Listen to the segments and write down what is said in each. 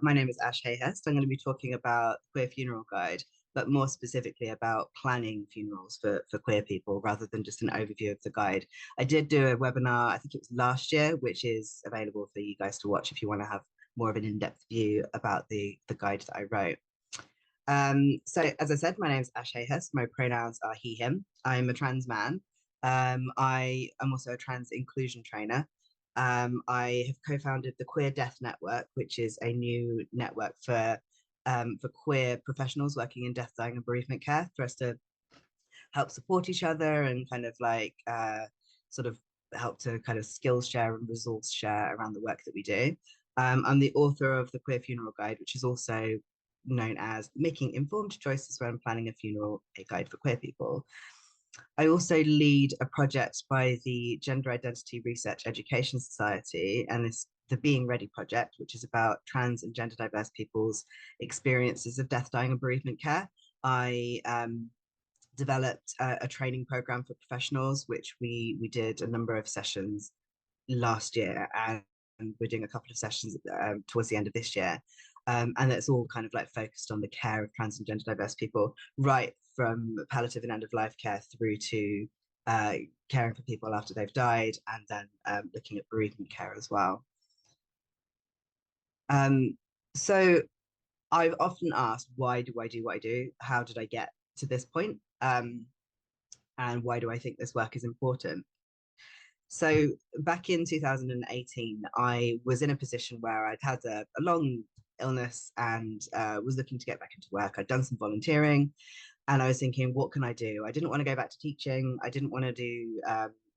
My name is Ash Hayhurst. I'm going to be talking about the Queer Funeral Guide, but more specifically about planning funerals for queer people rather than just an overview of the guide. I did do a webinar, I think it was last year, which is available for you guys to watch if you want to have more of an in-depth view about the guide that I wrote. So as I said, my name is Ash Hayhurst. My pronouns are he, him. I'm a trans man. I am also a trans inclusion trainer. I have co-founded the Queer Death Network, which is a new network for queer professionals working in death, dying, and bereavement care, for us to help support each other and kind of like sort of help to kind of skills share and resource share around the work that we do. I'm the author of the Queer Funeral Guide, which is also known as Making Informed Choices When Planning a Funeral, a guide for queer people. I also lead a project by the Gender Identity Research Education Society, and it's the Being Ready project, which is about trans and gender diverse people's experiences of death, dying, and bereavement care. I developed a training program for professionals, which we did a number of sessions last year, and we're doing a couple of sessions towards the end of this year. And it's all kind of like focused on the care of trans and gender diverse people, right from palliative and end of life care through to caring for people after they've died, and then looking at bereavement care as well. So I've often asked, why do I do what I do? How did I get to this point? And why do I think this work is important? So back in 2018, I was in a position where I'd had a long illness and was looking to get back into work. I'd done some volunteering and I was thinking, what can I do? I didn't want to go back to teaching. I didn't want to do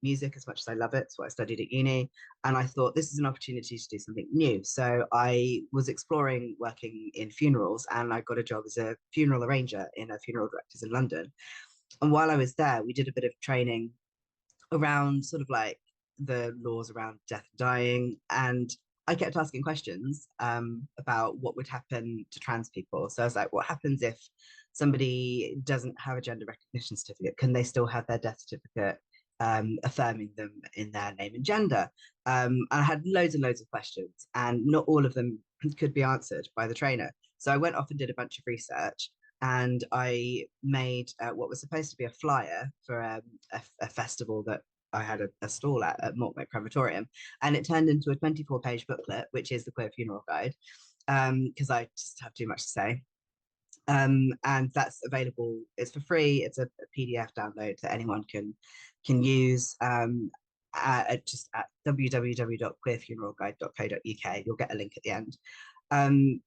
music as much as I love it. It's what I studied at uni. And I thought this is an opportunity to do something new. So I was exploring working in funerals, and I got a job as a funeral arranger in a funeral directors in London. And while I was there, we did a bit of training around sort of like the laws around death and dying. And I kept asking questions about what would happen to trans people. So I was like, what happens if somebody doesn't have a gender recognition certificate? Can they still have their death certificate affirming them in their name and gender? And I had loads and loads of questions, and not all of them could be answered by the trainer. So I went off and did a bunch of research, and I made what was supposed to be a flyer for a festival that I had a stall at Mortmac Crematorium, and it turned into a 24-page booklet, which is the Queer Funeral Guide, because I just have too much to say. And that's available. It's for free. It's a PDF download that anyone can use. Just at www.queerfuneralguide.co.uk. You'll get a link at the end. And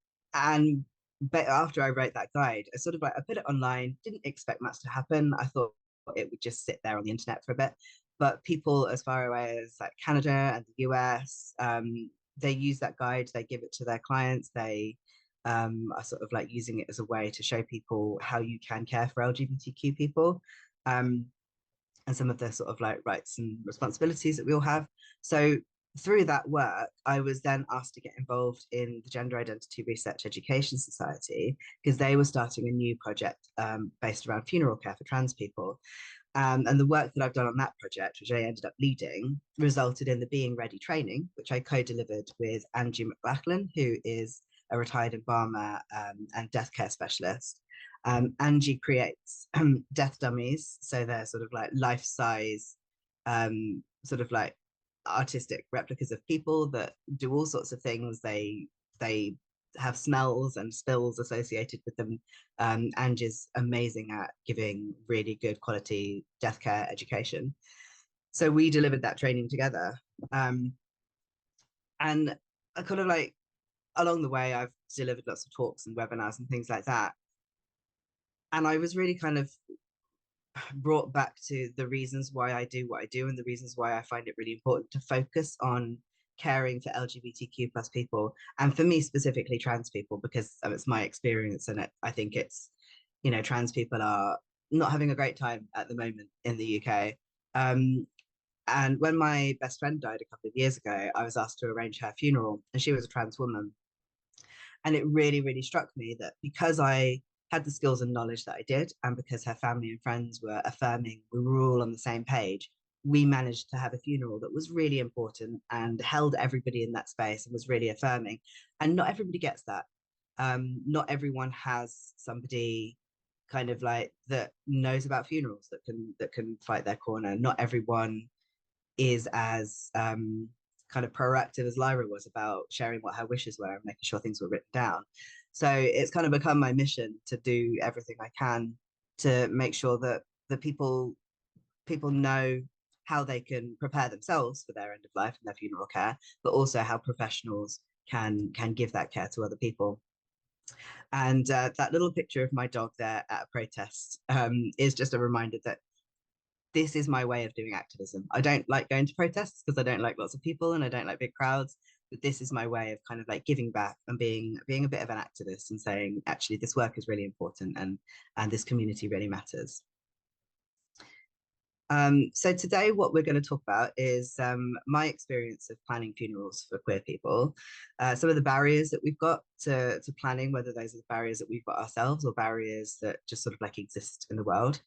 but after I wrote that guide, I sort of like I put it online, didn't expect much to happen. I thought it would just sit there on the internet for a bit. But people as far away as like Canada and the US, they use that guide, they give it to their clients, they are sort of like using it as a way to show people how you can care for LGBTQ people. And some of the sort of like rights and responsibilities that we all have. So through that work, I was then asked to get involved in the Gender Identity Research Education Society, because they were starting a new project based around funeral care for trans people. And the work that I've done on that project, which I ended up leading, resulted in the Being Ready training, which I co-delivered with Angie McLachlan, who is a retired embalmer and death care specialist. Angie creates death dummies, so they're sort of like life-size, sort of like artistic replicas of people that do all sorts of things. They have smells and spills associated with them. Angie's amazing at giving really good quality death care education. So we delivered that training together. And I kind of like, along the way, I've delivered lots of talks and webinars and things like that. And I was really kind of brought back to the reasons why I do what I do, and the reasons why I find it really important to focus on caring for LGBTQ plus people, and for me specifically trans people, because it's my experience, and I think it's, you know, trans people are not having a great time at the moment in the UK. And when my best friend died a couple of years ago, I was asked to arrange her funeral, and she was a trans woman. And it really, really struck me that because I had the skills and knowledge that I did, and because her family and friends were affirming we were all on the same page, we managed to have a funeral that was really important and held everybody in that space and was really affirming. And not everybody gets that. Not everyone has somebody kind of like that knows about funerals, that can fight their corner. Not everyone is as kind of proactive as Lyra was about sharing what her wishes were and making sure things were written down. So it's kind of become my mission to do everything I can to make sure that the people know how they can prepare themselves for their end of life and their funeral care, but also how professionals can give that care to other people. And that little picture of my dog there at a protest is just a reminder that this is my way of doing activism. I don't like going to protests because I don't like lots of people and I don't like big crowds. But this is my way of kind of like giving back and being a bit of an activist and saying, actually, this work is really important and this community really matters. So today, what we're going to talk about is my experience of planning funerals for queer people, some of the barriers that we've got to planning, whether those are the barriers that we've got ourselves or barriers that just sort of like exist in the world.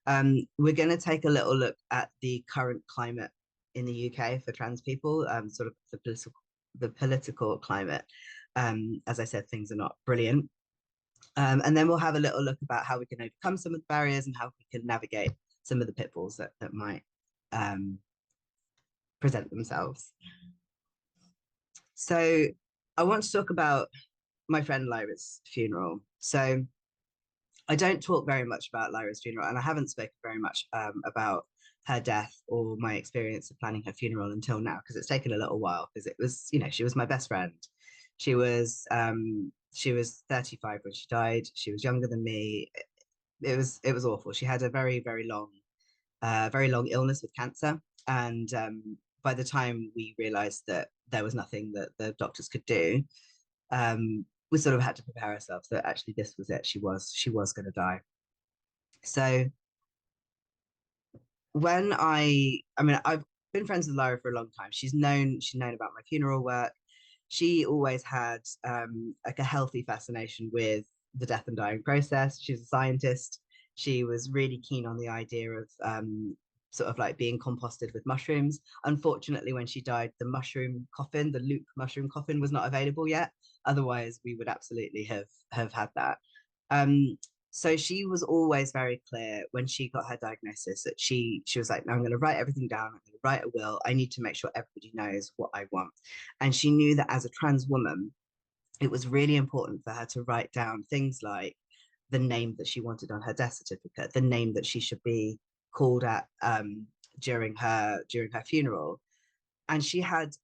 We're going to take a little look at the current climate in the UK for trans people, sort of the political climate. As I said, things are not brilliant. And then we'll have a little look about how we can overcome some of the barriers and how we can navigate some of the pitfalls that might present themselves. So I want to talk about my friend Lyra's funeral. So I don't talk very much about Lyra's funeral, and I haven't spoken very much about her death or my experience of planning her funeral until now, because it's taken a little while, because it was, you know, she was my best friend. She was 35 when she died. She was younger than me. It was awful. She had a very long illness with cancer, and by the time we realized that there was nothing that the doctors could do, we sort of had to prepare ourselves that actually this was it. She was going to die. So when I mean, I've been friends with Lyra for a long time. She's known about my funeral work. She always had like a healthy fascination with the death and dying process. She's a scientist. She was really keen on the idea of sort of like being composted with mushrooms. Unfortunately, when she died, the mushroom coffin, the loop mushroom coffin, was not available yet. Otherwise, we would absolutely have had that. Um, so she was always very clear when she got her diagnosis that she was like, no, I'm going to write everything down. I'm going to write a will. I need to make sure everybody knows what I want. And she knew that as a trans woman, it was really important for her to write down things like the name that she wanted on her death certificate, the name that she should be called at during her funeral. And she had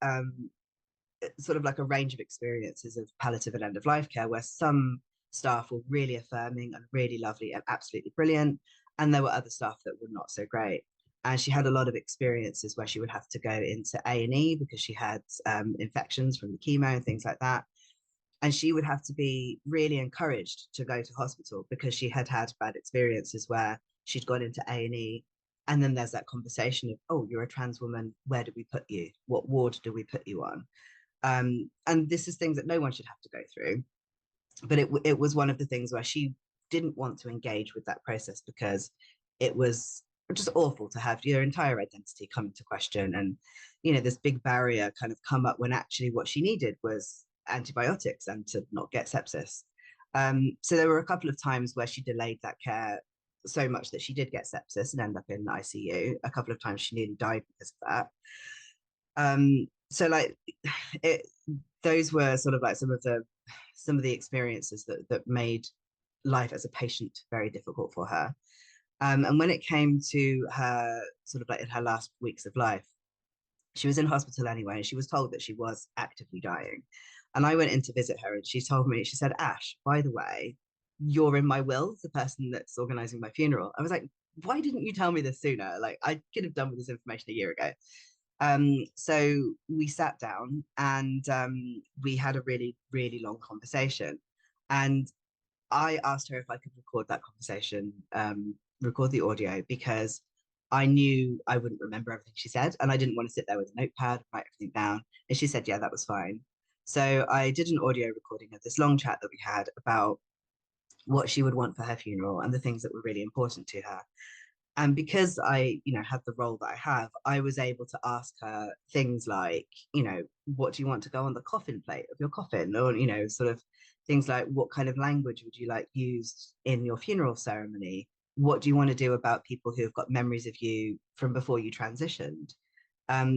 sort of like a range of experiences of palliative and end of life care, where some staff were really affirming and really lovely and absolutely brilliant, and there were other staff that were not so great. And she had a lot of experiences where she would have to go into A&E because she had infections from the chemo and things like that. And she would have to be really encouraged to go to hospital because she had had bad experiences where she'd gone into A&E, and then there's that conversation of, oh, you're a trans woman, where do we put you? What ward do we put you on? And this is things that no one should have to go through. But it was one of the things where she didn't want to engage with that process because it was just awful to have your entire identity come into question, and you know, this big barrier kind of come up when actually what she needed was antibiotics and to not get sepsis. So there were a couple of times where she delayed that care so much that she did get sepsis and end up in the ICU. A couple of times she nearly died because of that. So like it, those were sort of like some of the experiences that made life as a patient very difficult for her. And when it came to her sort of like in her last weeks of life, she was in hospital anyway, and she was told that she was actively dying. And I went in to visit her, and she told me, she said, Ash, by the way, you're in my will, the person that's organizing my funeral. I was like, why didn't you tell me this sooner? Like, I could have done with this information a year ago. So we sat down and we had a really long conversation. And I asked her if I could record that conversation, record the audio, because I knew I wouldn't remember everything she said, and I didn't want to sit there with a notepad and write everything down. And she said, yeah, that was fine. So I did an audio recording of this long chat that we had about what she would want for her funeral and the things that were really important to her. And because I, had the role that I have, I was able to ask her things like, what do you want to go on the coffin plate of your coffin? Or, sort of things like, what kind of language would you like used in your funeral ceremony? What do you want to do about people who have got memories of you from before you transitioned?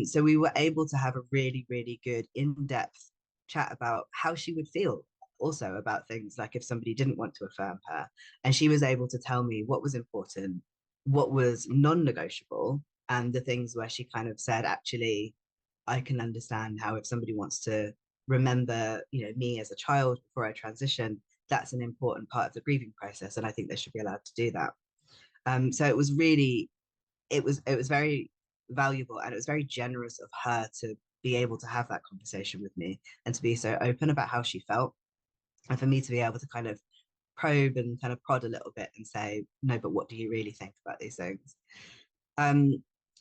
So we were able to have a really, really good in-depth chat about how she would feel also about things like if somebody didn't want to affirm her. And she was able to tell me what was important, what was non-negotiable, and the things where she kind of said, actually, I can understand how if somebody wants to remember, me as a child before I transition, that's an important part of the grieving process. And I think they should be allowed to do that. So it was really, it was very valuable, and it was very generous of her to be able to have that conversation with me and to be so open about how she felt, and for me to be able to kind of probe and kind of prod a little bit and say, no, but what do you really think about these things?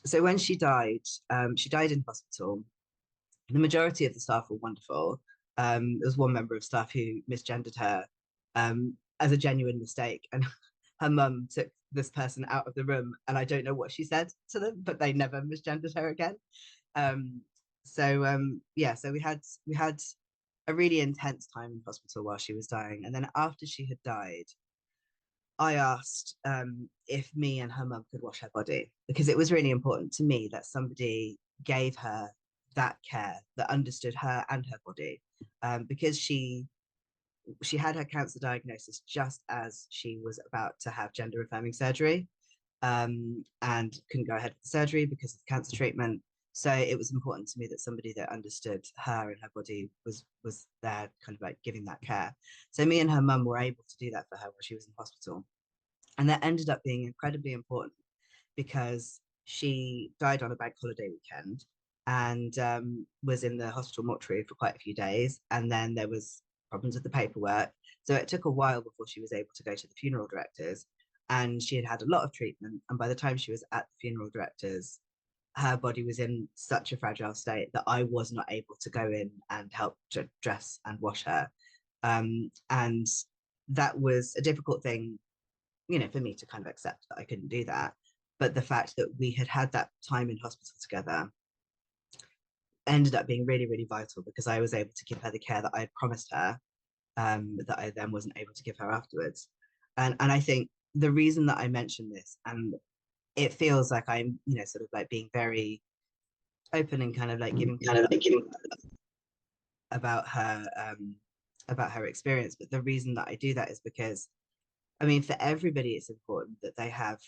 So when she died in hospital. The majority of the staff were wonderful. There was one member of staff who misgendered her as a genuine mistake, and her mum took this person out of the room, and I don't know what she said to them, but they never misgendered her again. Um, yeah, so we had a really intense time in hospital while she was dying, and then after she had died, I asked if me and her mum could wash her body, because it was really important to me that somebody gave her that care, that understood her and her body, because she had her cancer diagnosis just as she was about to have gender affirming surgery, and couldn't go ahead with the surgery because of the cancer treatment. So it was important to me that somebody that understood her and her body was there, kind of like giving that care. So me and her mum were able to do that for her while she was in hospital, and that ended up being incredibly important because she died on a bank holiday weekend, and was in the hospital mortuary for quite a few days. And then there was problems with the paperwork. So it took a while before she was able to go to the funeral directors. And she had had a lot of treatment. And by the time she was at the funeral directors, her body was in such a fragile state that I was not able to go in and help to dress and wash her. And that was a difficult thing, for me to kind of accept that I couldn't do that. But the fact that we had had that time in hospital together ended up being really, really vital, because I was able to give her the care that I had promised her, that I then wasn't able to give her afterwards. And I think the reason that I mention this, and it feels like I'm, sort of like being very open and kind of like giving about her about her experience. But the reason that I do that is because, I mean, for everybody, it's important that they have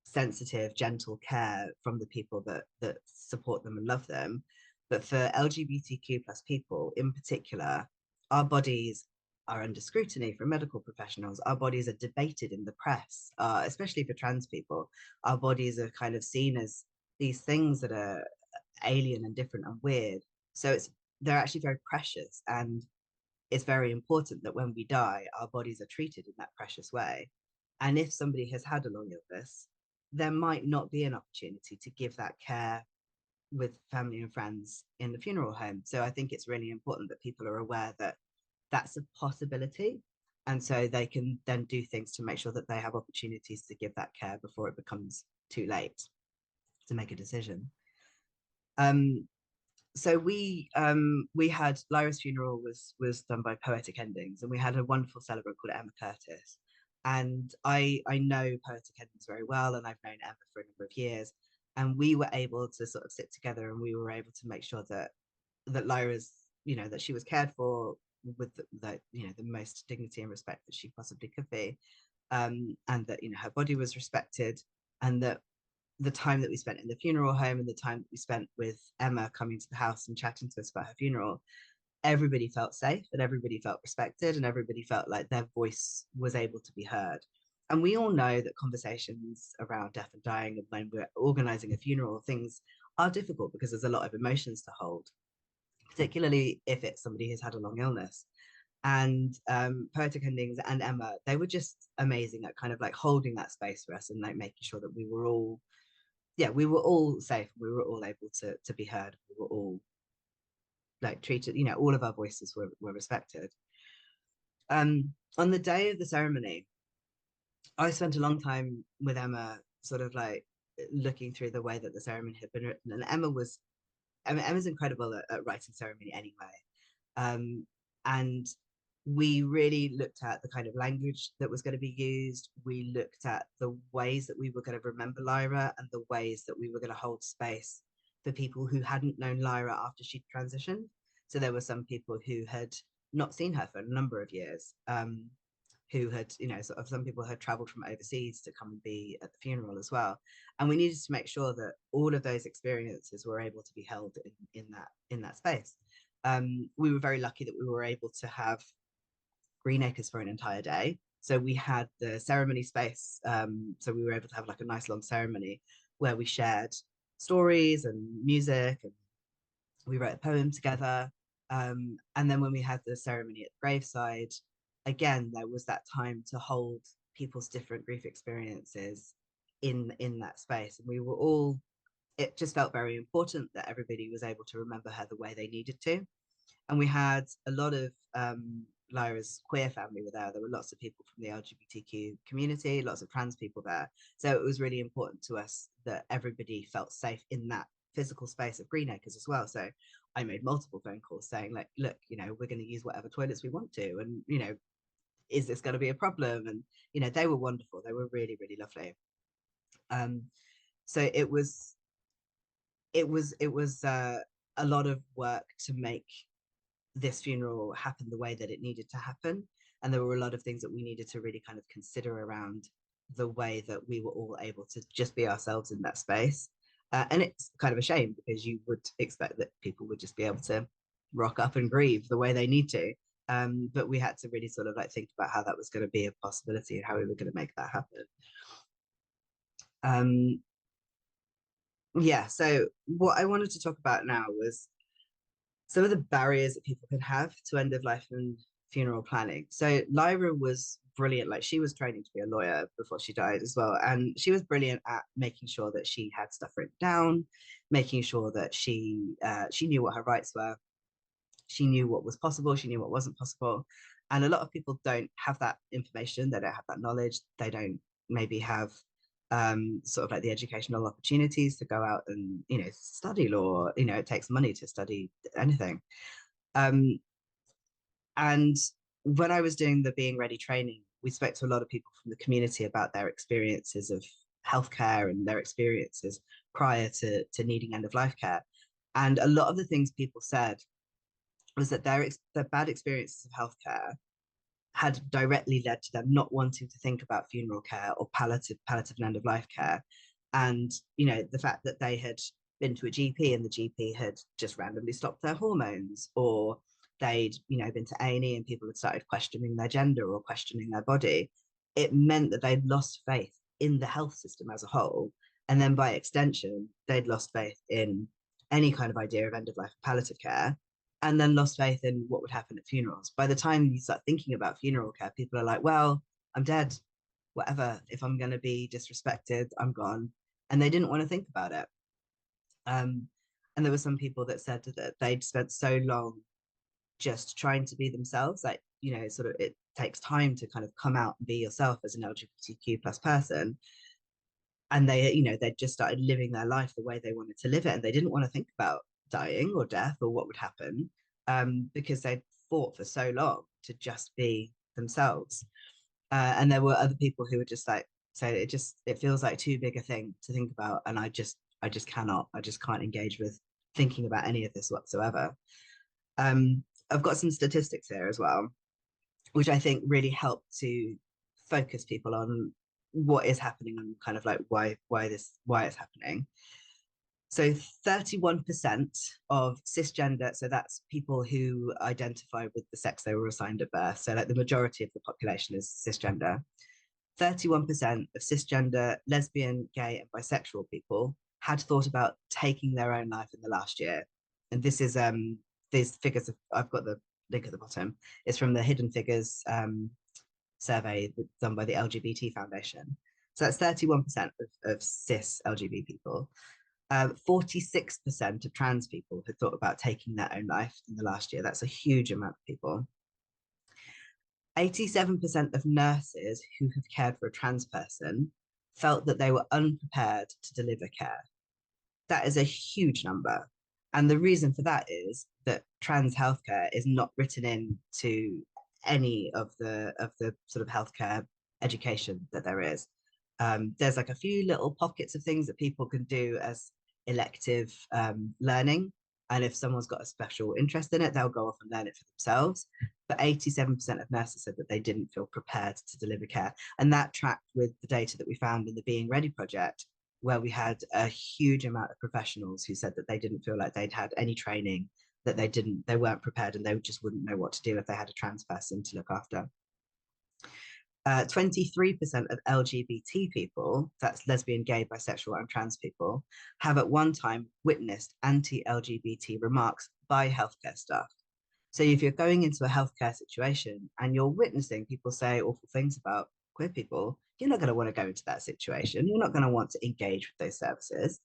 sensitive, gentle care from the people that support them and love them. But for LGBTQ plus people in particular, our bodies are under scrutiny from medical professionals. Our bodies are debated in the press, especially for trans people. Our bodies are kind of seen as these things that are alien and different and weird. So they're actually very precious, and it's very important that when we die, our bodies are treated in that precious way. And if somebody has had a long illness, there might not be an opportunity to give that care with family and friends in the funeral home. So I think it's really important that people are aware that that's a possibility. And so they can then do things to make sure that they have opportunities to give that care before it becomes too late to make a decision. So we had Lyra's funeral was done by Poetic Endings, and we had a wonderful celebrant called Emma Curtis. And I know Poetic Endings very well, and I've known Emma for a number of years. And we were able to sort of sit together, and we were able to make sure that Lyra's, that she was cared for with the most dignity and respect that she possibly could be, and that her body was respected, and that the time that we spent in the funeral home and the time that we spent with Emma coming to the house and chatting to us about her funeral, everybody felt safe and everybody felt respected and everybody felt like their voice was able to be heard. And we all know that conversations around death and dying, and when we're organizing a funeral, things are difficult because there's a lot of emotions to hold, particularly if it's somebody who's had a long illness. And Poetic Endings and Emma, they were just amazing at kind of like holding that space for us and like making sure that we were all safe. We were all able to be heard. We were all like treated, all of our voices were respected. On the day of the ceremony, I spent a long time with Emma sort of like looking through the way that the ceremony had been written. And Emma's incredible at writing ceremony anyway. Um, and we really looked at the kind of language that was going to be used. We looked at the ways that we were going to remember Lyra and the ways that we were going to hold space for people who hadn't known Lyra after she'd transitioned. So there were some people who had not seen her for a number of years, who had, sort of some people had traveled from overseas to come and be at the funeral as well. And we needed to make sure that all of those experiences were able to be held in that space. We were very lucky that we were able to have Greenacres for an entire day. So we had the ceremony space. So we were able to have like a nice long ceremony where we shared stories and music, and we wrote a poem together. And then when we had the ceremony at the graveside, again, there was that time to hold people's different grief experiences in that space. And we were all, it just felt very important that everybody was able to remember her the way they needed to. And we had a lot of Lyra's queer family were there. There were lots of people from the LGBTQ community, lots of trans people there. So it was really important to us that everybody felt safe in that physical space of Greenacres as well. So I made multiple phone calls saying, like, look, we're going to use whatever toilets we want to, and is this going to be a problem? And they were wonderful. They were really, really lovely. So it was a lot of work to make this funeral happen the way that it needed to happen. And there were a lot of things that we needed to really kind of consider around the way that we were all able to just be ourselves in that space. And it's kind of a shame because you would expect that people would just be able to rock up and grieve the way they need to. But we had to really sort of like think about how that was going to be a possibility and how we were going to make that happen. Yeah, so what I wanted to talk about now was some of the barriers that people can have to end of life and funeral planning. So Lyra was brilliant. Like, she was training to be a lawyer before she died as well. And she was brilliant at making sure that she had stuff written down, making sure that she knew what her rights were. She knew what was possible. She knew what wasn't possible. And a lot of people don't have that information. They don't have that knowledge. They don't maybe have sort of like the educational opportunities to go out and study law. It takes money to study anything. And when I was doing the Being Ready training, we spoke to a lot of people from the community about their experiences of healthcare and their experiences prior to needing end of life care. And a lot of the things people said was that their bad experiences of healthcare had directly led to them not wanting to think about funeral care or palliative and end of life care. And the fact that they had been to a GP and the GP had just randomly stopped their hormones, or they'd been to A&E and people had started questioning their gender or questioning their body, it meant that they'd lost faith in the health system as a whole. And then by extension, they'd lost faith in any kind of idea of end of life palliative care, and then lost faith in what would happen at funerals. By the time you start thinking about funeral care, people are like, well, I'm dead, whatever. If I'm going to be disrespected, I'm gone. And they didn't want to think about it. And there were some people that said that they'd spent so long just trying to be themselves, like, sort of, it takes time to kind of come out and be yourself as an LGBTQ plus person. And they just started living their life the way they wanted to live it. And they didn't want to think about dying or death or what would happen, because they'd fought for so long to just be themselves. And there were other people who were just like, so it feels like too big a thing to think about. And I just can't engage with thinking about any of this whatsoever. I've got some statistics here as well, which I think really help to focus people on what is happening and kind of like why it's happening. So 31% of cisgender, so that's people who identify with the sex they were assigned at birth, so like the majority of the population is cisgender. 31% of cisgender, lesbian, gay, and bisexual people had thought about taking their own life in the last year. And this is these figures, I've got the link at the bottom. It's from the Hidden Figures survey done by the LGBT Foundation. So that's 31% of cis LGBT people. 46% of trans people had thought about taking their own life in the last year. That's a huge amount of people. 87% of nurses who have cared for a trans person felt that they were unprepared to deliver care. That is a huge number. And the reason for that is that trans healthcare is not written into any of the sort of healthcare education that there is. There's like a few little pockets of things that people can do as elective learning. And if someone's got a special interest in it, they'll go off and learn it for themselves. But 87% of nurses said that they didn't feel prepared to deliver care. And that tracked with the data that we found in the Being Ready project, where we had a huge amount of professionals who said that they didn't feel like they'd had any training, that they weren't prepared, and they just wouldn't know what to do if they had a trans person to look after. 23% of LGBT people, that's lesbian, gay, bisexual, and trans people, have at one time witnessed anti-LGBT remarks by healthcare staff. So if you're going into a healthcare situation and you're witnessing people say awful things about queer people, you're not going to want to go into that situation. You're not going to want to engage with those services.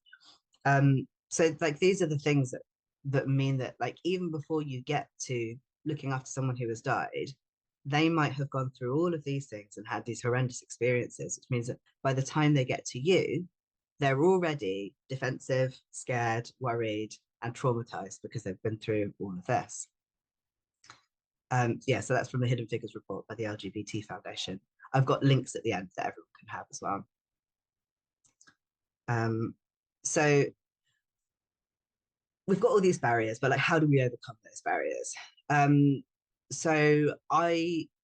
So like these are the things that mean that like even before you get to looking after someone who has died, they might have gone through all of these things and had these horrendous experiences, which means that by the time they get to you, they're already defensive, scared, worried, and traumatized because they've been through all of this. Yeah, so that's from the Hidden Figures report by the LGBT Foundation. I've got links at the end that everyone can have as well. So we've got all these barriers, but like, how do we overcome those barriers? So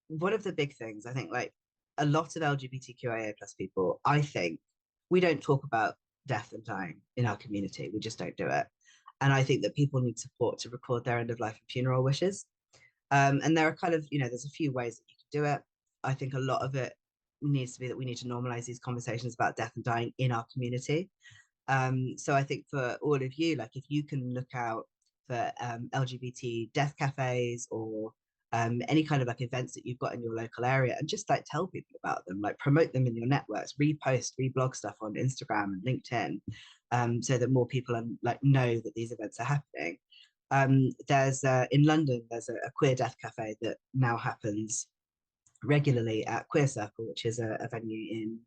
one of the big things, I think, like a lot of LGBTQIA plus people, I think we don't talk about death and dying in our community. We just don't do it. And I think that people need support to record their end of life and funeral wishes. And there are kind of, there's a few ways that you can do it. I think a lot of it needs to be that we need to normalize these conversations about death and dying in our community. So I think for all of you, like if you can look out for LGBT death cafes or any kind of like events that you've got in your local area, and just like tell people about them, like promote them in your networks, repost, reblog stuff on Instagram and LinkedIn, so that more people like know that these events are happening. There's in London, there's a queer death cafe that now happens regularly at Queer Circle, which is a venue in,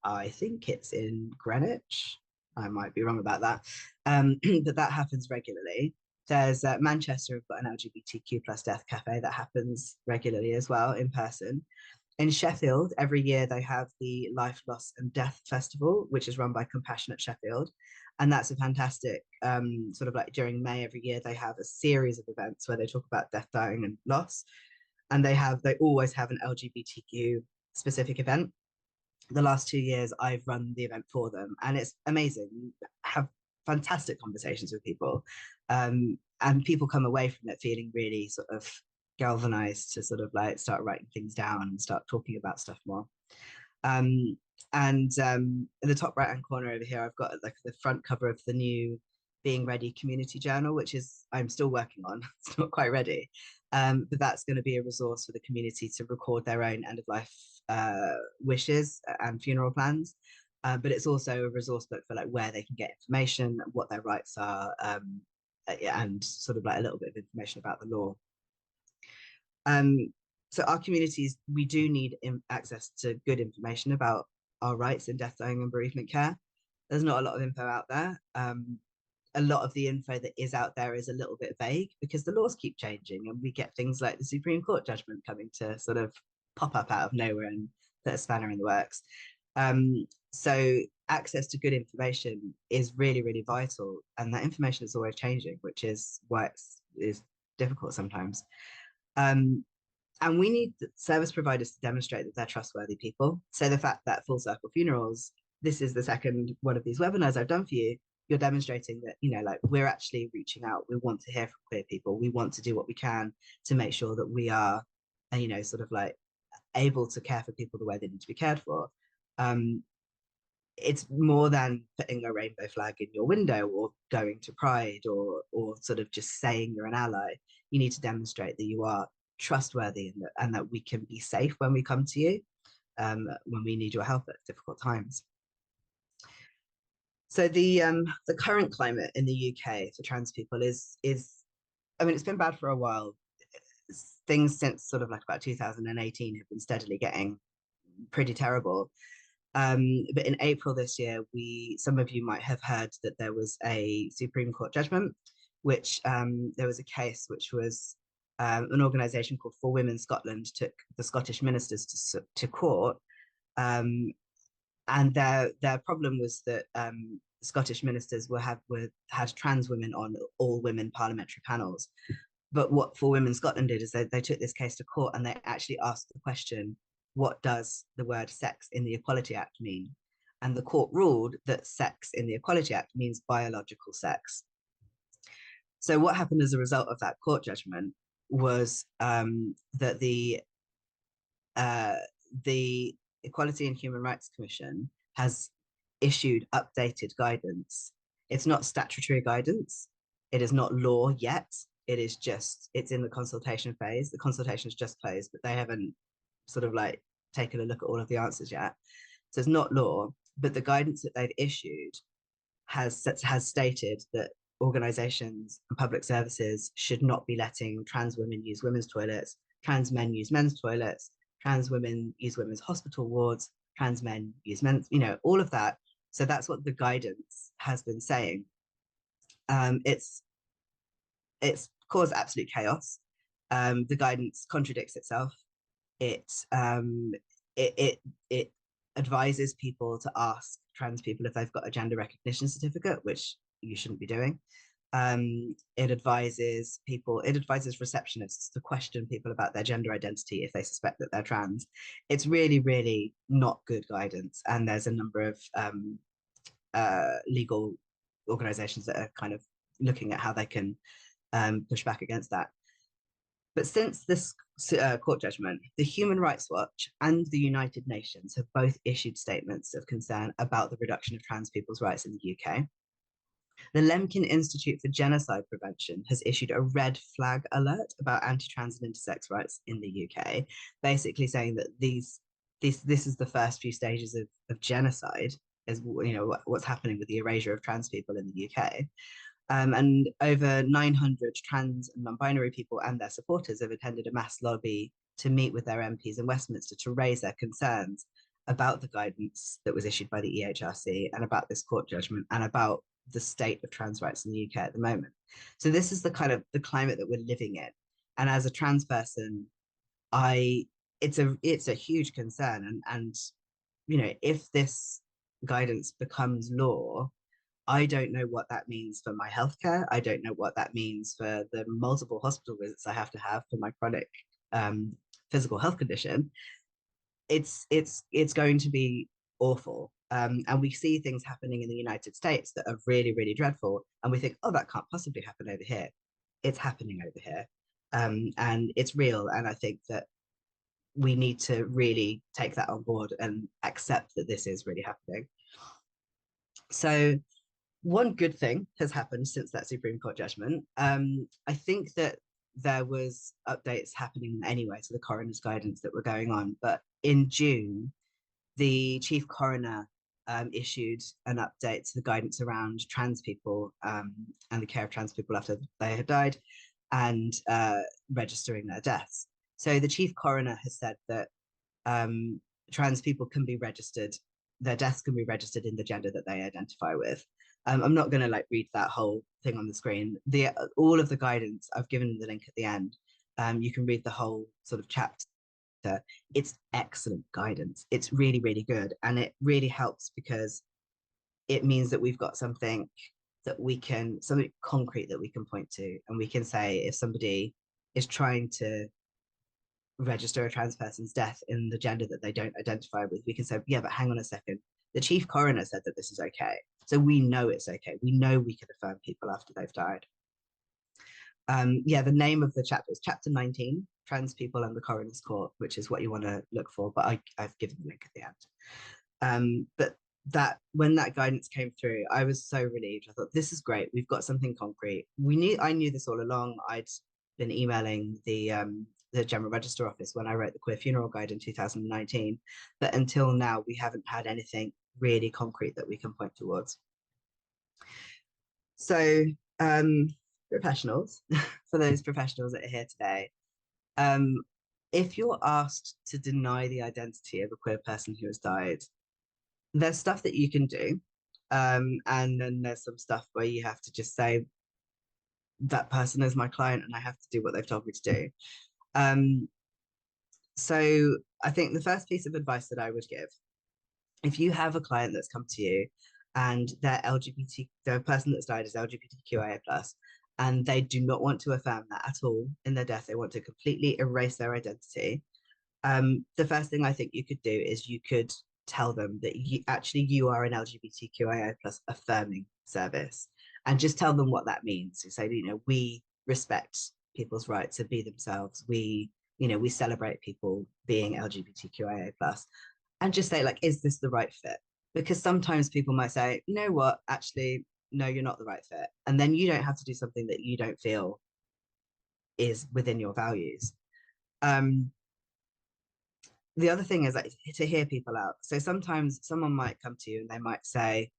I think it's in Greenwich. I might be wrong about that, but that happens regularly. There's Manchester have got an LGBTQ plus death cafe that happens regularly as well in person. In Sheffield, every year they have the Life, Loss and Death Festival, which is run by Compassionate Sheffield. And that's a fantastic sort of like during May every year, they have a series of events where they talk about death, dying and loss. And they always have an LGBTQ specific event. The last 2 years I've run the event for them, and it's amazing. Have fantastic conversations with people, and people come away from it feeling really sort of galvanized to sort of like start writing things down and start talking about stuff more. And in the top right hand corner over here, I've got like the front cover of the new Being Ready community journal, which is I'm still working on. It's not quite ready, but that's going to be a resource for the community to record their own end of life wishes and funeral plans. But it's also a resource book for like where they can get information, what their rights are, and sort of like a little bit of information about the law. So our communities, we do need access to good information about our rights in death, dying and bereavement care. There's not a lot of info out there. A lot of the info that is out there is a little bit vague because the laws keep changing and we get things like the Supreme Court judgment coming to sort of pop up out of nowhere and put a spanner in the works. So access to good information is really, really vital. And that information is always changing, which is why it's difficult sometimes. And we need service providers to demonstrate that they're trustworthy people. So the fact that Full Circle Funerals, this is the second one of these webinars I've done for you, you're demonstrating that, like we're actually reaching out. We want to hear from queer people. We want to do what we can to make sure that we are, sort of like able to care for people the way they need to be cared for. It's more than putting a rainbow flag in your window or going to Pride or sort of just saying you're an ally. You need to demonstrate that you are trustworthy and that we can be safe when we come to you when we need your help at difficult times. So the current climate in the UK for trans people is I mean, it's been bad for a while. Things since sort of like about 2018 have been steadily getting pretty terrible. But in April this year, some of you might have heard that there was a Supreme Court judgment, which there was a case which was an organisation called For Women Scotland took the Scottish ministers to court, and their problem was that Scottish ministers had trans women on all women parliamentary panels. But what For Women Scotland did is they took this case to court and they actually asked the question, what does the word sex in the Equality Act mean? And the court ruled that sex in the Equality Act means biological sex. So what happened as a result of that court judgment was that the Equality and Human Rights Commission has issued updated guidance. It's not statutory guidance. It is not law yet. It's in the consultation phase. The consultation is just closed, but they haven't sort of like taken a look at all of the answers yet. So it's not law, but the guidance that they've issued has stated that organizations and public services should not be letting trans women use women's toilets, trans men use men's toilets, trans women use women's hospital wards, trans men use men's, all of that. So that's what the guidance has been saying. It's caused absolute chaos. The guidance contradicts itself. It advises people to ask trans people if they've got a gender recognition certificate, which you shouldn't be doing. It advises receptionists to question people about their gender identity if they suspect that they're trans. It's really, really not good guidance. And there's a number of legal organizations that are kind of looking at how they can push back against that. But since this court judgment, the Human Rights Watch and the United Nations have both issued statements of concern about the reduction of trans people's rights in the UK. The Lemkin Institute for Genocide Prevention has issued a red flag alert about anti-trans and intersex rights in the UK, basically saying that this is the first few stages of genocide, as what's happening with the erasure of trans people in the UK. And over 900 trans and non-binary people and their supporters have attended a mass lobby to meet with their MPs in Westminster to raise their concerns about the guidance that was issued by the EHRC and about this court judgment and about the state of trans rights in the UK at the moment. So this is the kind of the climate that we're living in. And as a trans person, it's a huge concern. And if this guidance becomes law, I don't know what that means for my healthcare. I don't know what that means for the multiple hospital visits I have to have for my chronic physical health condition. It's going to be awful. And we see things happening in the United States that are really, really dreadful. And we think, oh, that can't possibly happen over here. It's happening over here. And it's real. And I think that we need to really take that on board and accept that this is really happening. So one good thing has happened since that Supreme Court judgment. I think that there was updates happening anyway to the coroner's guidance that were going on. But in June, the chief coroner issued an update to the guidance around trans people and the care of trans people after they had died and registering their deaths. So the chief coroner has said that trans people can be registered, their deaths can be registered in the gender that they identify with. I'm not going to read that whole thing on the screen. All of the guidance, I've given the link at the end. You can read the whole sort of chapter. It's excellent guidance. It's really, really good. And it really helps because it means that we've got something concrete that we can point to. And we can say, if somebody is trying to register a trans person's death in the gender that they don't identify with, we can say, yeah, but hang on a second. The chief coroner said that this is okay. So we know it's okay. We know we can affirm people after they've died. The name of the chapter is chapter 19, Trans People and the Coroner's Court, which is what you want to look for, but I've given the link at the end. But when that guidance came through, I was so relieved. I thought, this is great. We've got something concrete. I knew this all along. I'd been emailing the General Register Office when I wrote the Queer Funeral Guide in 2019, but until now, we haven't had anything really concrete that we can point towards. So professionals, for those professionals that are here today, if you're asked to deny the identity of a queer person who has died, there's stuff that you can do. And then there's some stuff where you have to just say, that person is my client and I have to do what they've told me to do. Um, so I think the first piece of advice that I would give, if you have a client that's come to you and they're LGBT, the person that's died is LGBTQIA plus, and they do not want to affirm that at all in their death, they want to completely erase their identity. The first thing I think you could do is you could tell them that you are an LGBTQIA plus affirming service, and just tell them what that means. You say, we respect people's right to be themselves. We celebrate people being LGBTQIA plus, and just say, like, is this the right fit? Because sometimes people might say, you know what, actually, no, you're not the right fit, and then you don't have to do something that you don't feel is within your values. Um, the other thing is, like, to hear people out. So sometimes someone might come to you and they might say,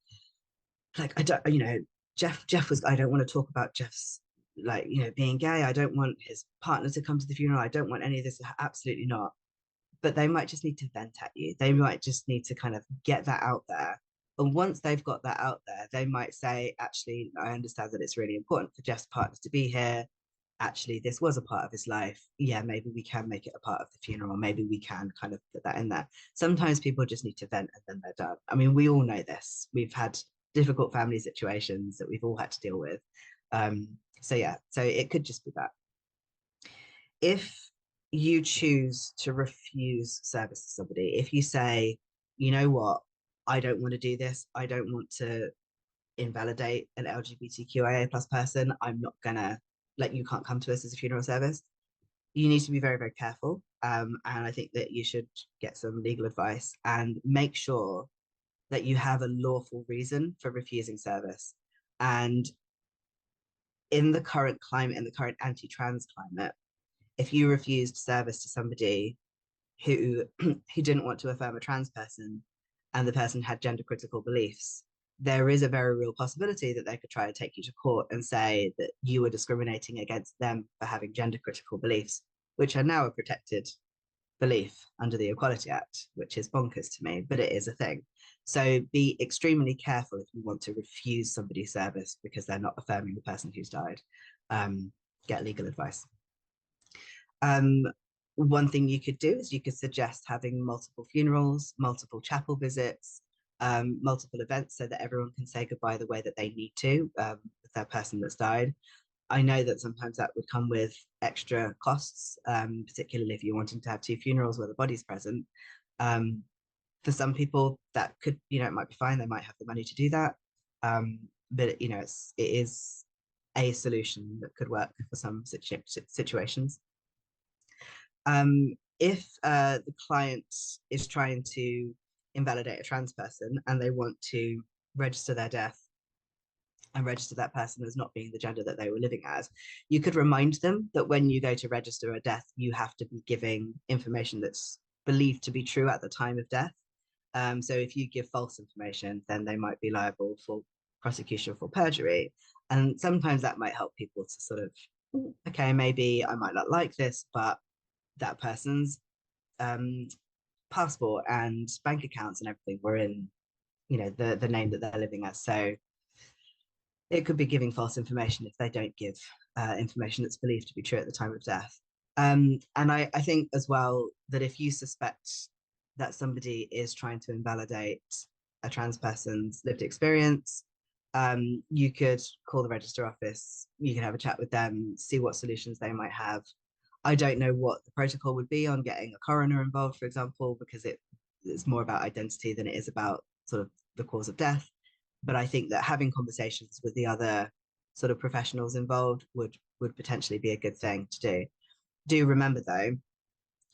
like, I don't, Jeff was, I don't want to talk about Jeff's, like, being gay. I don't want his partner to come to the funeral. I don't want any of this. Absolutely not. But they might just need to vent at you. They might just need to kind of get that out there. And once they've got that out there, they might say, actually, I understand that it's really important for Jeff's partner to be here. Actually, this was a part of his life. Yeah, maybe we can make it a part of the funeral. Maybe we can kind of put that in there. Sometimes people just need to vent and then they're done. I mean, we all know this. We've had difficult family situations that we've all had to deal with. So yeah, so it could just be that. If you choose to refuse service to somebody, if you say, you know what, I don't want to do this, I don't want to invalidate an LGBTQIA plus person, I'm not gonna, like, you can't come to us as a funeral service, you need to be very, very careful. And I think that you should get some legal advice and make sure that you have a lawful reason for refusing service. And in the current climate, in the current anti-trans climate, if you refused service to somebody who who didn't want to affirm a trans person and the person had gender critical beliefs, there is a very real possibility that they could try to take you to court and say that you were discriminating against them for having gender critical beliefs, which are now a protected belief under the Equality Act, which is bonkers to me, but it is a thing. So be extremely careful if you want to refuse somebody's service because they're not affirming the person who's died. Get legal advice. Um, One thing you could do is you could suggest having multiple funerals, multiple chapel visits, multiple events so that everyone can say goodbye the way that they need to with their person that's died. I know that sometimes that would come with extra costs, particularly if you're wanting to have two funerals where the body's present. Um, for some people, that could, it might be fine. They might have the money to do that. But it is a solution that could work for some situations. If the client is trying to invalidate a trans person and they want to register their death and register that person as not being the gender that they were living as, you could remind them that when you go to register a death, you have to be giving information that's believed to be true at the time of death. So if you give false information, then they might be liable for prosecution for perjury. And sometimes that might help people to sort of, okay, maybe I might not like this, but that person's passport and bank accounts and everything were in, the name that they're living as. So it could be giving false information if they don't give information that's believed to be true at the time of death. And I think as well that if you suspect that somebody is trying to invalidate a trans person's lived experience, you could call the register office, you can have a chat with them, see what solutions they might have. I don't know what the protocol would be on getting a coroner involved, for example, because it's more about identity than it is about sort of the cause of death. But I think that having conversations with the other sort of professionals involved would potentially be a good thing to do. Do remember though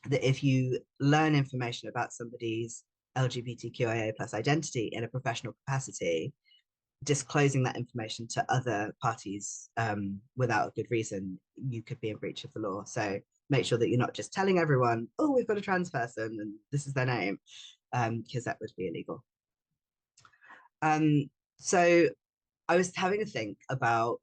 that if you learn information about somebody's LGBTQIA plus identity in a professional capacity, disclosing that information to other parties without a good reason, you could be in breach of the law. So make sure that you're not just telling everyone, oh, we've got a trans person and this is their name, because that would be illegal. So I was having a think about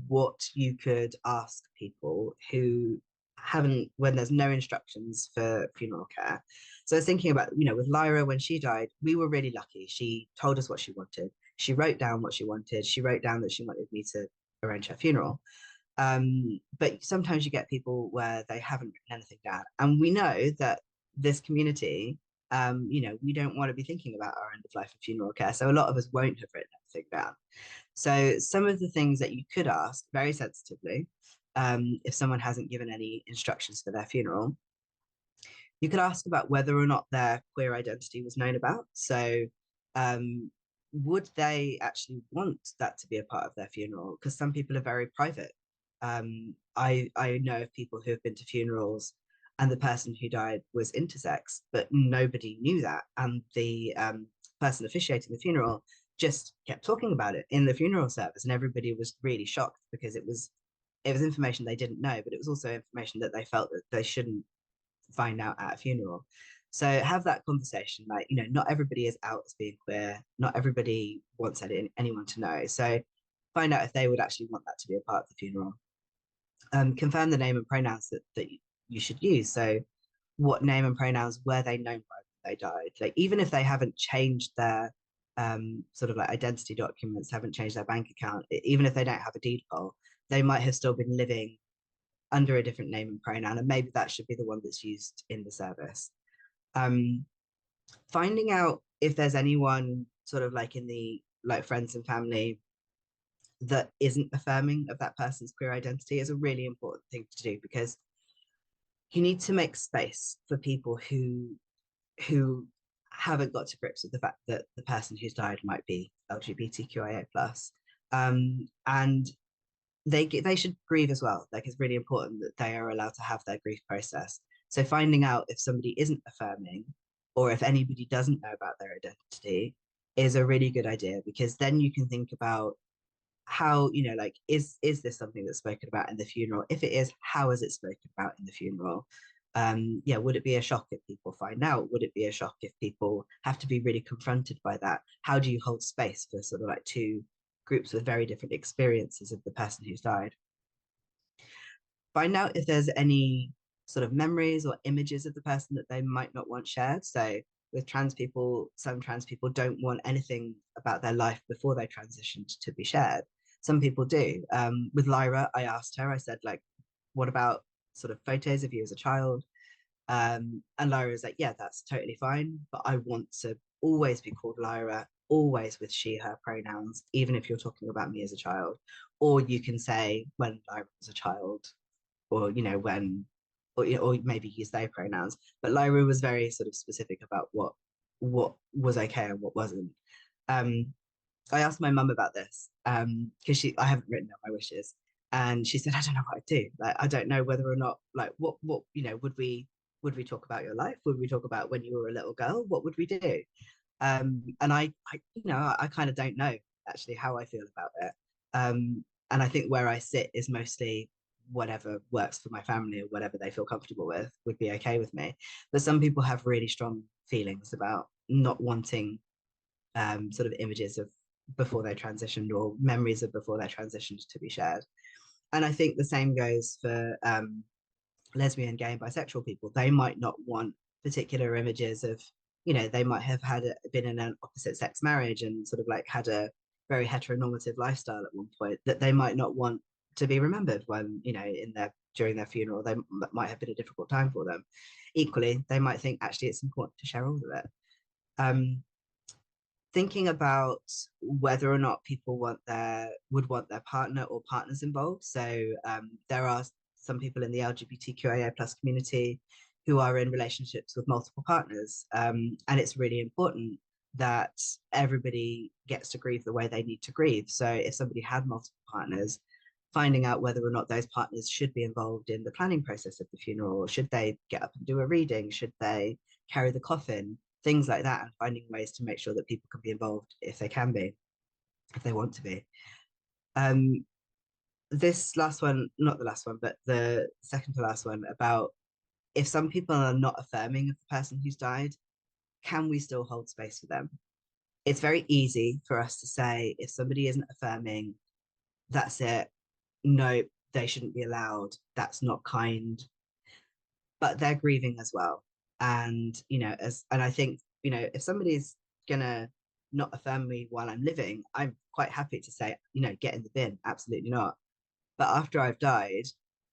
what you could ask people who haven't when there's no instructions for funeral care. So I was thinking about, with Lyra when she died, we were really lucky. She told us what she wanted. She wrote down what she wanted. She wrote down that she wanted me to arrange her funeral. But sometimes you get people where they haven't written anything down. And we know that this community, we don't want to be thinking about our end of life and funeral care. So a lot of us won't have written anything down. So some of the things that you could ask very sensitively, if someone hasn't given any instructions for their funeral, you could ask about whether or not their queer identity was known about. So um, would they actually want that to be a part of their funeral? Because some people are very private. I know of people who have been to funerals and the person who died was intersex, but nobody knew that. And the person officiating the funeral just kept talking about it in the funeral service, and everybody was really shocked because it was information they didn't know, but it was also information that they felt that they shouldn't find out at a funeral. So have that conversation. Like, not everybody is out as being queer. Not everybody wants anyone to know. So find out if they would actually want that to be a part of the funeral. Confirm the name and pronouns that you should use. So what name and pronouns were they known by when they died? Like, even if they haven't changed their sort of like identity documents, haven't changed their bank account, even if they don't have a deed poll, they might have still been living under a different name and pronoun, and maybe that should be the one that's used in the service. Um, Finding out if there's anyone sort of like in the like friends and family that isn't affirming of that person's queer identity is a really important thing to do, because you need to make space for people who haven't got to grips with the fact that the person who's died might be LGBTQIA plus, and they should grieve as well. Like, it's really important that they are allowed to have their grief process. So finding out if somebody isn't affirming or if anybody doesn't know about their identity is a really good idea, because then you can think about how, like, is this something that's spoken about in the funeral? If it is, how is it spoken about in the funeral? Yeah, would it be a shock if people find out? Would it be a shock if people have to be really confronted by that? How do you hold space for sort of like two groups with very different experiences of the person who's died? Find out if there's any sort of memories or images of the person that they might not want shared. So with trans people, some trans people don't want anything about their life before they transitioned to be shared. Some people do. With Lyra, I asked her, I said, like, what about sort of photos of you as a child? And Lyra was like, yeah, that's totally fine, but I want to always be called Lyra, always with she, her pronouns, even if you're talking about me as a child. Or you can say when Lyra was a child, or, when, or maybe use they pronouns. But Lyra was very sort of specific about what was okay and what wasn't. Um, I asked my mum about this because I haven't written down my wishes, and she said, I don't know what I'd do. Like, I don't know whether or not, like, what would we talk about your life? Would we talk about when you were a little girl? What would we do? And I kind of don't know actually how I feel about it. And I think where I sit is mostly whatever works for my family or whatever they feel comfortable with would be okay with me. But some people have really strong feelings about not wanting sort of images of before they transitioned or memories of before they transitioned to be shared. And I think the same goes for lesbian, gay, and bisexual people. They might not want particular images of, they might have been in an opposite sex marriage and sort of like had a very heteronormative lifestyle at one point, that they might not want to be remembered when, during their funeral. That might have been a difficult time for them. Equally, they might think actually it's important to share all of it. Thinking about whether or not people would want their partner or partners involved. So there are some people in the LGBTQIA plus community who are in relationships with multiple partners, and it's really important that everybody gets to grieve the way they need to grieve. So if somebody had multiple partners, finding out whether or not those partners should be involved in the planning process of the funeral, should they get up and do a reading, should they carry the coffin, things like that, and finding ways to make sure that people can be involved if they can be, if they want to be. This last one, not the last one, but the second to last one, about if some people are not affirming of the person who's died, can we still hold space for them? It's very easy for us to say, if somebody isn't affirming, that's it. No, they shouldn't be allowed. That's not kind. but they're grieving as well. And, and I think, if somebody's gonna not affirm me while I'm living, I'm quite happy to say, get in the bin, absolutely not. But after I've died,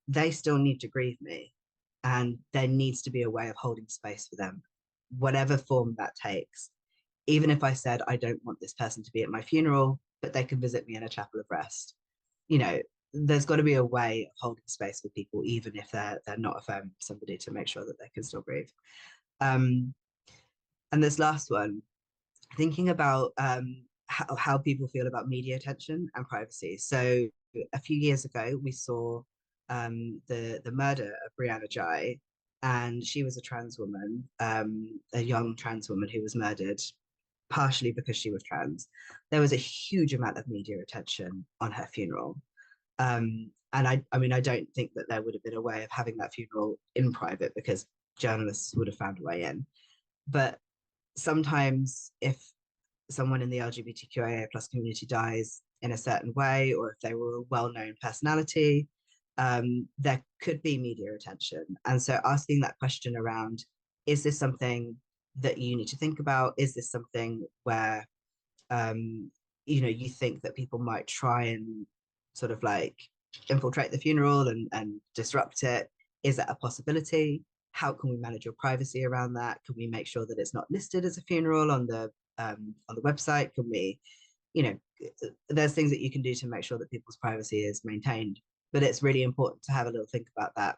they still need to grieve me. And there needs to be a way of holding space for them, whatever form that takes. Even if I said, I don't want this person to be at my funeral, but they can visit me in a chapel of rest. You know, there's got to be a way of holding space for people, even if they're not affirming somebody, to make sure that they can still grieve. Um, and this last one, thinking about how people feel about media attention and privacy. So a few years ago, we saw the murder of Brianna Ghey, and she was a trans woman, a young trans woman who was murdered partially because she was trans. There was a huge amount of media attention on her funeral. And I mean, I don't think that there would have been a way of having that funeral in private because journalists would have found a way in. But sometimes if someone in the LGBTQIA plus community dies in a certain way, or if they were a well-known personality, there could be media attention. And so asking that question around, is this something that you need to think about? Is this something where, you think that people might try and sort of like infiltrate the funeral and disrupt it? Is that a possibility? How can we manage your privacy around that? Can we make sure that it's not listed as a funeral on the website? Can we, you know, there's things that you can do to make sure that people's privacy is maintained. But it's really important to have a little think about that,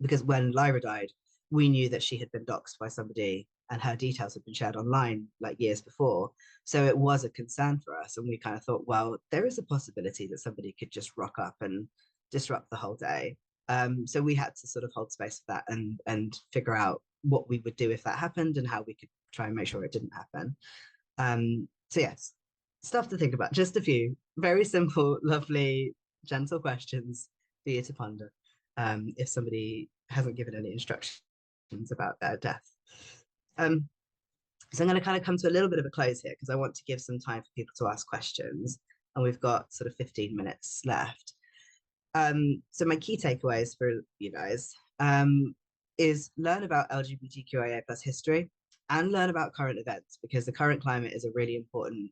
because when Lyra died, we knew that she had been doxxed by somebody and her details had been shared online like years before. So it was a concern for us. And we kind of thought, well, there is a possibility that somebody could just rock up and disrupt the whole day. So we had to sort of hold space for that and figure out what we would do if that happened and how we could try and make sure it didn't happen. So yes, stuff to think about. Just a few very simple, lovely, gentle questions for you to ponder, if somebody hasn't given any instructions about their death. So I'm going to kind of come to a little bit of a close here because I want to give some time for people to ask questions, and we've got sort of 15 minutes left. So my key takeaways for you guys is learn about LGBTQIA plus history and learn about current events, because the current climate is a really important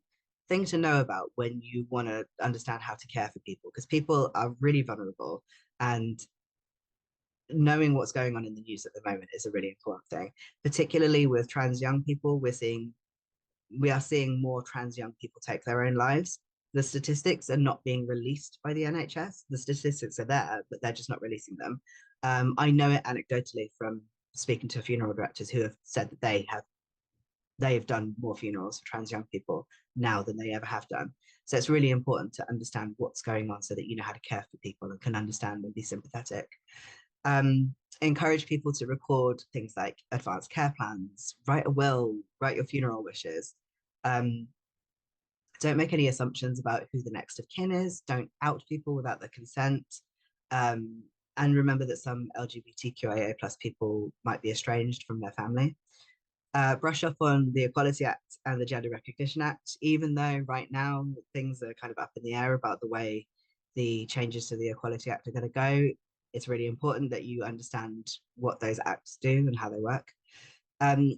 thing to know about when you want to understand how to care for people, because people are really vulnerable, and knowing what's going on in the news at the moment is a really important thing, particularly with trans young people. We are seeing more trans young people take their own lives. The statistics are not being released by the NHS. The statistics are there, but they're just not releasing them. I know it anecdotally from speaking to funeral directors who have said that they've done more funerals for trans young people now than they ever have done. So it's really important to understand what's going on so that you know how to care for people and can understand and be sympathetic. Encourage people to record things like advanced care plans, write a will, write your funeral wishes. Don't make any assumptions about who the next of kin is. Don't out people without their consent. And remember that some LGBTQIA plus people might be estranged from their family. Brush up on the Equality Act and the Gender Recognition Act, even though right now things are kind of up in the air about the way the changes to the Equality Act are going to go. It's really important that you understand what those acts do and how they work.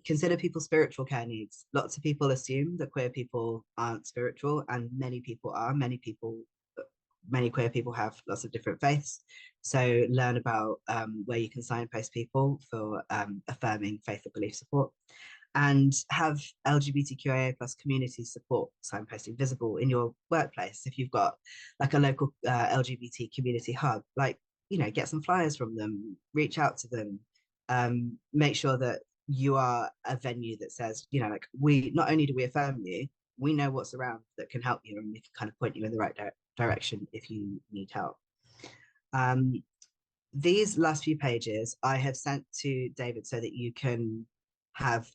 Consider people's spiritual care needs. Lots of people assume that queer people aren't spiritual, and many people are. Many queer people have lots of different faiths. So learn about where you can signpost people for affirming faith or belief support, and have LGBTQIA plus community support signposting visible in your workplace. If you've got like a local LGBT community hub, get some flyers from them, reach out to them, make sure that you are a venue that says, we not only do we affirm you, we know what's around that can help you, and we can kind of point you in the right direction if you need help. These last few pages I have sent to David so that you can have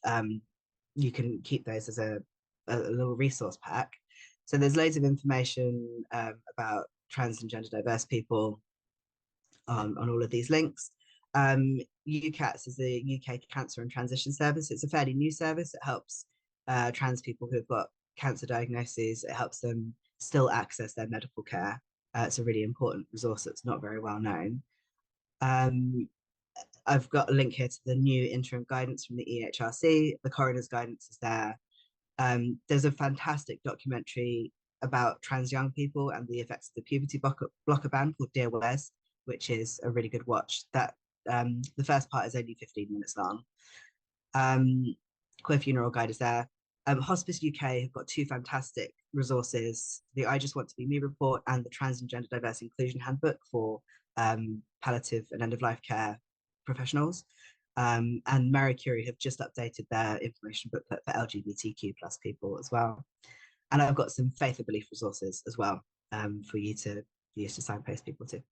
you can keep those as a little resource pack. So there's loads of information about trans and gender diverse people on all of these links. UCATS is the UK Cancer and Transition Service. It's a fairly new service. It helps trans people who've got cancer diagnoses. It helps them still access their medical care. It's a really important resource that's not very well known. I've got a link here to the new interim guidance from the EHRC. The coroner's guidance is there. There's a fantastic documentary about trans young people and the effects of the puberty blocker ban called Dear Wes, which is a really good watch. That the first part is only 15 minutes long. Queer Funeral Guide is there. Hospice UK have got two fantastic resources, the I Just Want to Be Me report and the Trans and Gender Diverse Inclusion Handbook for palliative and end-of-life care professionals. And Marie Curie have just updated their information booklet for LGBTQ plus people as well. And I've got some faith and belief resources as well for you to use to signpost people to.